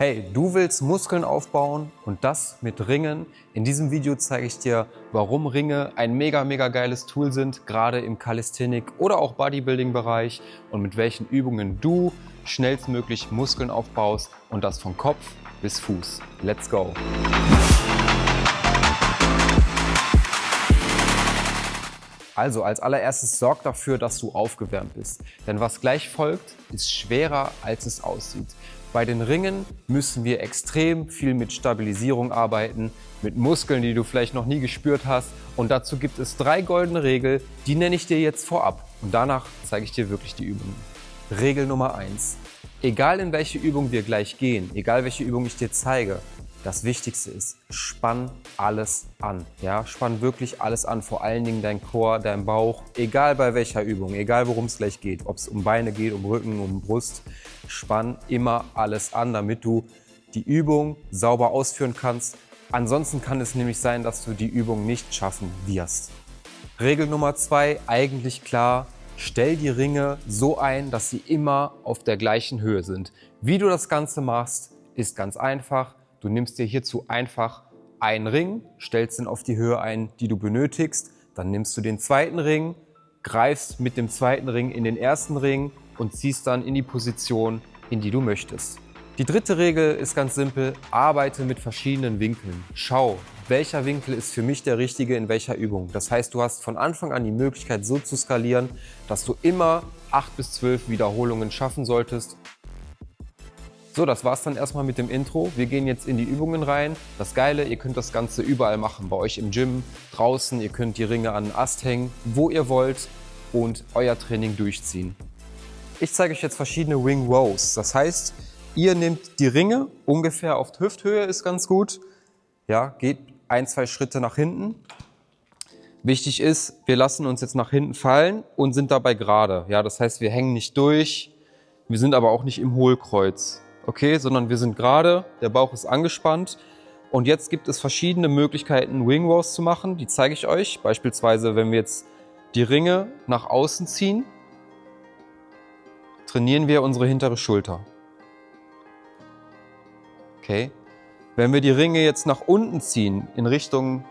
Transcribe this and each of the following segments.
Hey, du willst Muskeln aufbauen und das mit Ringen? In diesem Video zeige ich dir, warum Ringe ein mega geiles Tool sind, gerade im Calisthenic- oder auch Bodybuilding-Bereich und mit welchen Übungen du schnellstmöglich Muskeln aufbaust und das von Kopf bis Fuß. Let's go! Also als allererstes sorg dafür, dass du aufgewärmt bist. Denn was gleich folgt, ist schwerer, als es aussieht. Bei den Ringen müssen wir extrem viel mit Stabilisierung arbeiten, mit Muskeln, die du vielleicht noch nie gespürt hast. Und dazu gibt es 3 goldene Regeln, die nenne ich dir jetzt vorab. Und danach zeige ich dir wirklich die Übungen. Regel Nummer 1. Egal in welche Übung wir gleich gehen, egal welche Übung ich dir zeige, das Wichtigste ist, spann alles an. Ja? Spann wirklich alles an, vor allen Dingen dein Core, dein Bauch, egal bei welcher Übung, egal worum es gleich geht, ob es um Beine geht, um Rücken, um Brust, spann immer alles an, damit du die Übung sauber ausführen kannst. Ansonsten kann es nämlich sein, dass du die Übung nicht schaffen wirst. Regel Nummer 2, eigentlich klar, stell die Ringe so ein, dass sie immer auf der gleichen Höhe sind. Wie du das Ganze machst, ist ganz einfach. Du nimmst dir hierzu einfach einen Ring, stellst ihn auf die Höhe ein, die du benötigst. Dann nimmst du den zweiten Ring, greifst mit dem zweiten Ring in den ersten Ring und ziehst dann in die Position, in die du möchtest. Die dritte Regel ist ganz simpel, arbeite mit verschiedenen Winkeln. Schau, welcher Winkel ist für mich der richtige in welcher Übung. Das heißt, du hast von Anfang an die Möglichkeit so zu skalieren, dass du immer 8 bis 12 Wiederholungen schaffen solltest. So, das war's dann erstmal mit dem Intro. Wir gehen jetzt in die Übungen rein. Das Geile, ihr könnt das Ganze überall machen. Bei euch im Gym, draußen, ihr könnt die Ringe an den Ast hängen, wo ihr wollt und euer Training durchziehen. Ich zeige euch jetzt verschiedene Ring Rows. Das heißt, ihr nehmt die Ringe ungefähr auf Hüfthöhe, ist ganz gut. Ja, geht 1, 2 Schritte nach hinten. Wichtig ist, wir lassen uns jetzt nach hinten fallen und sind dabei gerade. Ja, das heißt, wir hängen nicht durch, wir sind aber auch nicht im Hohlkreuz. Okay, sondern wir sind gerade, der Bauch ist angespannt. Und jetzt gibt es verschiedene Möglichkeiten, Ring Rows zu machen. Die zeige ich euch. Beispielsweise, wenn wir jetzt die Ringe nach außen ziehen, trainieren wir unsere hintere Schulter. Okay. Wenn wir die Ringe jetzt nach unten ziehen, in Richtung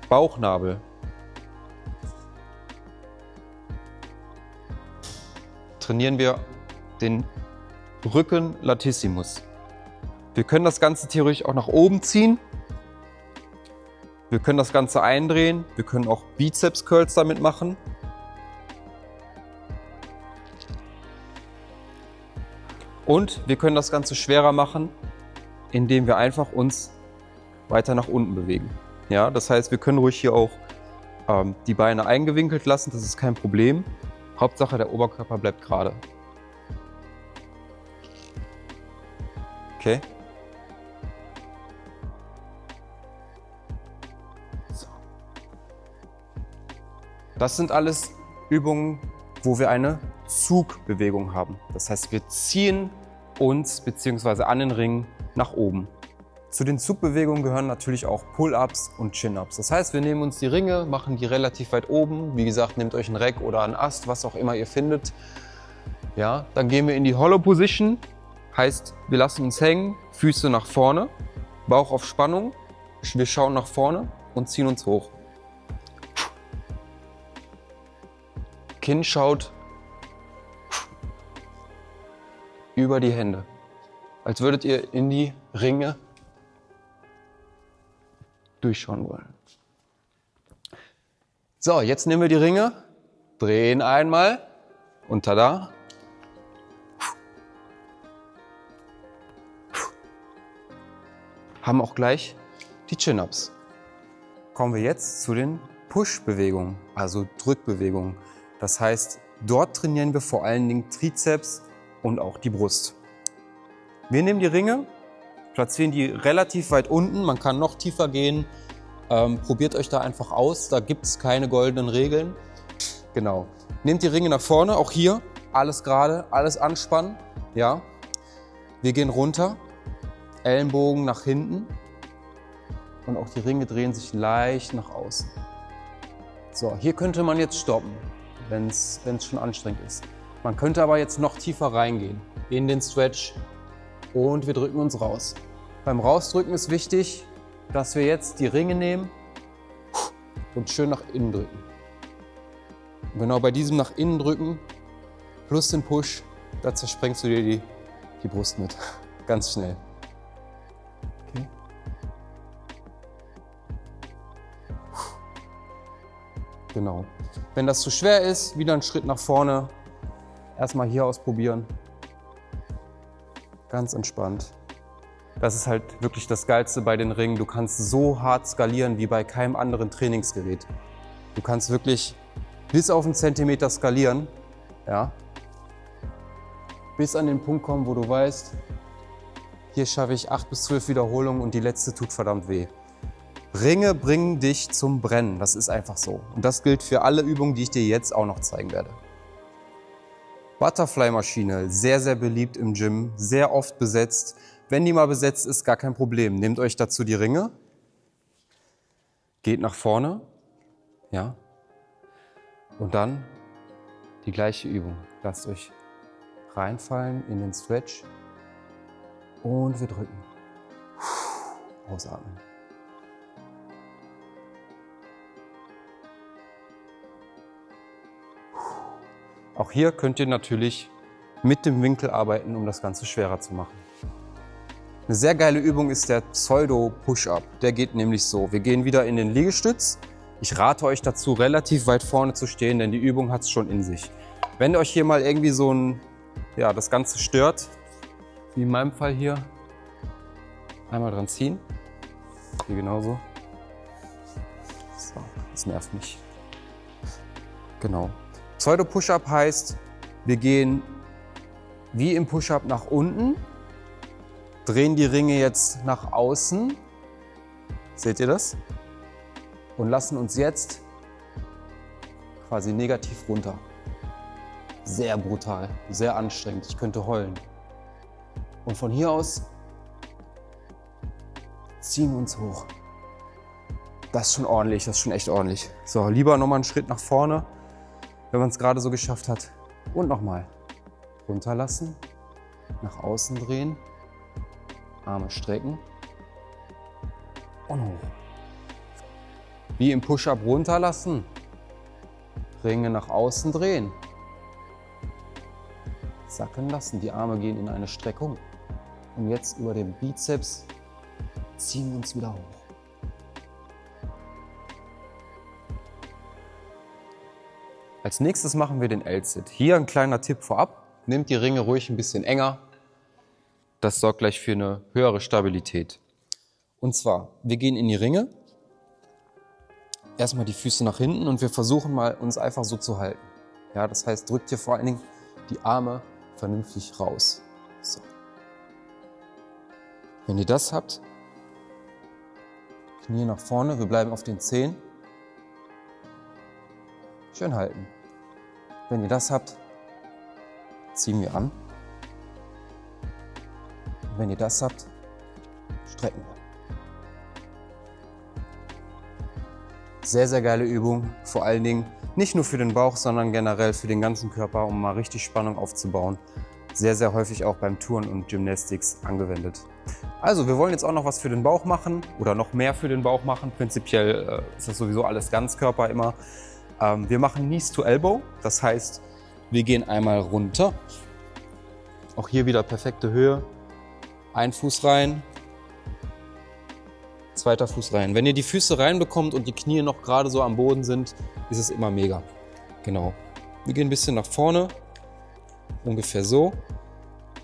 Bauchnabel, trainieren wir den Rücken Latissimus. Wir können das Ganze theoretisch auch nach oben ziehen. Wir können das Ganze eindrehen. Wir können auch Bizeps Curls damit machen. Und wir können das Ganze schwerer machen, indem wir einfach uns weiter nach unten bewegen. Ja, das heißt, wir können ruhig hier auch die Beine eingewinkelt lassen. Das ist kein Problem. Hauptsache, der Oberkörper bleibt gerade. Okay. So. Das sind alles Übungen, wo wir eine Zugbewegung haben. Das heißt, wir ziehen uns bzw. an den Ring nach oben. Zu den Zugbewegungen gehören natürlich auch Pull-Ups und Chin-Ups. Das heißt, wir nehmen uns die Ringe, machen die relativ weit oben. Wie gesagt, nehmt euch ein Rack oder einen Ast, was auch immer ihr findet. Ja, dann gehen wir in die Hollow Position. Heißt, wir lassen uns hängen, Füße nach vorne, Bauch auf Spannung. Wir schauen nach vorne und ziehen uns hoch. Kinn schaut über die Hände, als würdet ihr in die Ringe durchschauen wollen. So, jetzt nehmen wir die Ringe, drehen einmal und tada. Haben auch gleich die Chin-Ups. Kommen wir jetzt zu den Push-Bewegungen, also Drückbewegungen. Das heißt, dort trainieren wir vor allen Dingen Trizeps und auch die Brust. Wir nehmen die Ringe, platzieren die relativ weit unten. Man kann noch tiefer gehen. Probiert euch da einfach aus. Da gibt es keine goldenen Regeln. Genau. Nehmt die Ringe nach vorne. Auch hier alles gerade, alles anspannen. Ja. Wir gehen runter. Ellenbogen nach hinten. Und auch die Ringe drehen sich leicht nach außen. So, hier könnte man jetzt stoppen, wenn es schon anstrengend ist. Man könnte aber jetzt noch tiefer reingehen in den Stretch. und wir drücken uns raus. Beim Rausdrücken ist wichtig, dass wir jetzt die Ringe nehmen und schön nach innen drücken. Und genau bei diesem nach innen drücken plus den Push, da zersprengst du dir die Brust mit. Ganz schnell. Okay. Genau. Wenn das zu schwer ist, wieder einen Schritt nach vorne. Erstmal hier ausprobieren. Ganz entspannt. Das ist halt wirklich das Geilste bei den Ringen. Du kannst so hart skalieren wie bei keinem anderen Trainingsgerät. Du kannst wirklich bis auf einen Zentimeter skalieren. Ja. Bis an den Punkt kommen, wo du weißt, hier schaffe ich 8 bis 12 Wiederholungen und die letzte tut verdammt weh. Ringe bringen dich zum Brennen, das ist einfach so. Und das gilt für alle Übungen, die ich dir jetzt auch noch zeigen werde. Butterfly-Maschine, sehr, sehr beliebt im Gym, sehr oft besetzt. Wenn die mal besetzt ist, gar kein Problem. Nehmt euch dazu die Ringe, geht nach vorne, ja, und dann die gleiche Übung. Lasst euch reinfallen in den Stretch und wir drücken. Ausatmen. Auch hier könnt ihr natürlich mit dem Winkel arbeiten, um das Ganze schwerer zu machen. Eine sehr geile Übung ist der Pseudo-Push-Up. Der geht nämlich so. Wir gehen wieder in den Liegestütz. Ich rate euch dazu, relativ weit vorne zu stehen, denn die Übung hat es schon in sich. Wenn euch hier mal irgendwie das Ganze stört, wie in meinem Fall hier, einmal dran ziehen. Hier genauso. So, das nervt mich. Genau. Pseudo-Push-Up heißt, wir gehen wie im Push-Up nach unten, drehen die Ringe jetzt nach außen. Seht ihr das? Und lassen uns jetzt quasi negativ runter. Sehr brutal, sehr anstrengend. Ich könnte heulen. Und von hier aus ziehen wir uns hoch. Das ist schon ordentlich, das ist schon echt ordentlich. So, lieber nochmal einen Schritt nach vorne, wenn man es gerade so geschafft hat. Und nochmal. Runterlassen, nach außen drehen, Arme strecken und hoch. Wie im Push-Up runterlassen, Ringe nach außen drehen. Sacken lassen, die Arme gehen in eine Streckung. Und jetzt über den Bizeps ziehen wir uns wieder hoch. Als nächstes machen wir den L-Sit. Hier ein kleiner Tipp vorab. Nehmt die Ringe ruhig ein bisschen enger. Das sorgt gleich für eine höhere Stabilität. Und zwar, wir gehen in die Ringe. Erstmal die Füße nach hinten und wir versuchen mal, uns einfach so zu halten. Ja, das heißt, drückt hier vor allen Dingen die Arme vernünftig raus. So. Wenn ihr das habt, Knie nach vorne, wir bleiben auf den Zehen. Schön halten. Wenn ihr das habt, ziehen wir an. Und wenn ihr das habt, strecken wir. Sehr, sehr geile Übung, vor allen Dingen nicht nur für den Bauch, sondern generell für den ganzen Körper, um mal richtig Spannung aufzubauen. Sehr, sehr häufig auch beim Touren und Gymnastics angewendet. Also, wir wollen jetzt auch noch was für den Bauch machen oder noch mehr für den Bauch machen. Prinzipiell ist das sowieso alles Ganzkörper immer. Wir machen Knees to Elbow, das heißt, wir gehen einmal runter. Auch hier wieder perfekte Höhe. Ein Fuß rein, zweiter Fuß rein. Wenn ihr die Füße reinbekommt und die Knie noch gerade so am Boden sind, ist es immer mega. Genau. Wir gehen ein bisschen nach vorne, ungefähr so.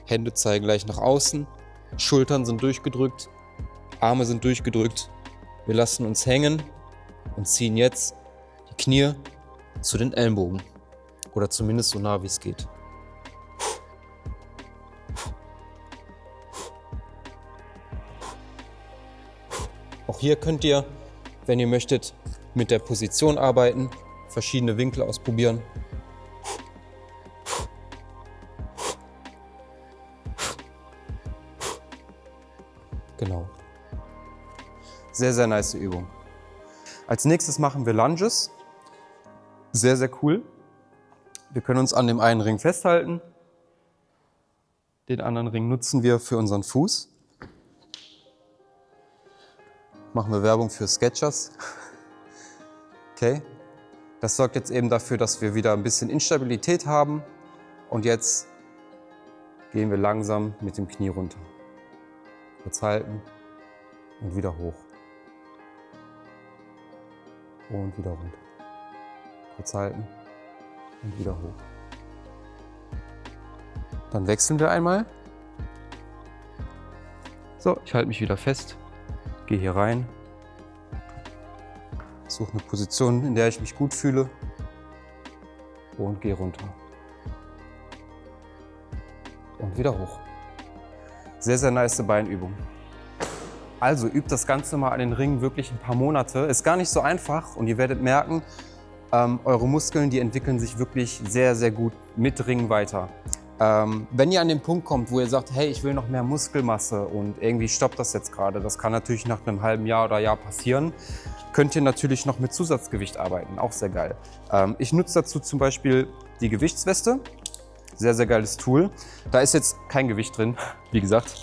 Hände zeigen gleich nach außen. Schultern sind durchgedrückt, Arme sind durchgedrückt. Wir lassen uns hängen und ziehen jetzt die Knie zu den Ellenbogen. Oder zumindest so nah wie es geht. Auch hier könnt ihr, wenn ihr möchtet, mit der Position arbeiten, verschiedene Winkel ausprobieren. Genau. Sehr, sehr nice Übung. Als nächstes machen wir Lunges. Sehr, sehr cool. Wir können uns an dem einen Ring festhalten, Den anderen Ring nutzen wir für unseren Fuß. Machen wir Werbung für Skechers. Okay. Das sorgt jetzt eben dafür, dass wir wieder ein bisschen Instabilität haben. Und jetzt gehen wir langsam mit dem Knie runter. Kurz halten und wieder hoch. Und wieder runter. Kurz halten und wieder hoch. Dann wechseln wir einmal. So, ich halte mich wieder fest, gehe hier rein, suche eine Position, in der ich mich gut fühle und gehe runter. Und wieder hoch. Sehr, sehr nice Beinübung. Also übt das Ganze mal an den Ringen wirklich ein paar Monate. Ist gar nicht so einfach und ihr werdet merken, eure Muskeln, die entwickeln sich wirklich sehr, sehr gut mit Ringen weiter. Wenn ihr an den Punkt kommt, wo ihr sagt, hey, ich will noch mehr Muskelmasse und irgendwie stoppt das jetzt gerade, das kann natürlich nach einem halben Jahr oder Jahr passieren, könnt ihr natürlich noch mit Zusatzgewicht arbeiten, auch sehr geil. Ich nutze dazu zum Beispiel die Gewichtsweste, sehr, sehr geiles Tool. Da ist jetzt kein Gewicht drin, wie gesagt,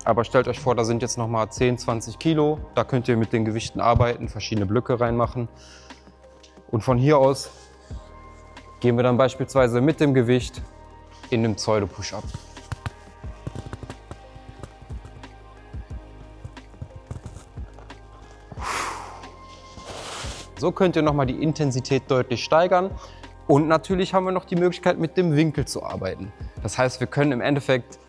aber stellt euch vor, da sind jetzt nochmal 10, 20 Kilo, da könnt ihr mit den Gewichten arbeiten, verschiedene Blöcke reinmachen und von hier aus gehen wir dann beispielsweise mit dem Gewicht in einem Pseudo-Push-Up. So könnt ihr nochmal die Intensität deutlich steigern. Und natürlich haben wir noch die Möglichkeit, mit dem Winkel zu arbeiten. Das heißt, wir können im Endeffekt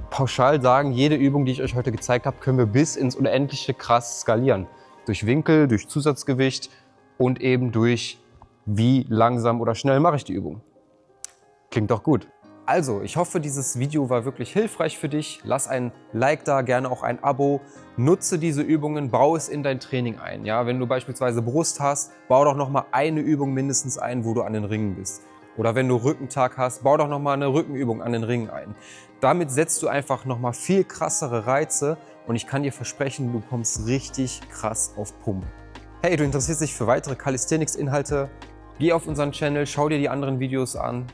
pauschal sagen, jede Übung, die ich euch heute gezeigt habe, können wir bis ins Unendliche krass skalieren. Durch Winkel, durch Zusatzgewicht und eben durch wie langsam oder schnell mache ich die Übung. Klingt doch gut. Also, ich hoffe, dieses Video war wirklich hilfreich für dich. Lass ein Like da, gerne auch ein Abo. Nutze diese Übungen, baue es in dein Training ein. Ja, wenn du beispielsweise Brust hast, bau doch noch mal eine Übung mindestens ein, wo du an den Ringen bist. Oder wenn du Rückentag hast, bau doch noch mal eine Rückenübung an den Ringen ein. Damit setzt du einfach noch mal viel krassere Reize und ich kann dir versprechen, du kommst richtig krass auf Pump. Hey, du interessierst dich für weitere Calisthenics-Inhalte? Geh auf unseren Channel, schau dir die anderen Videos an.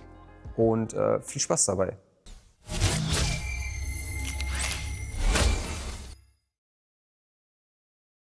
Und viel Spaß dabei.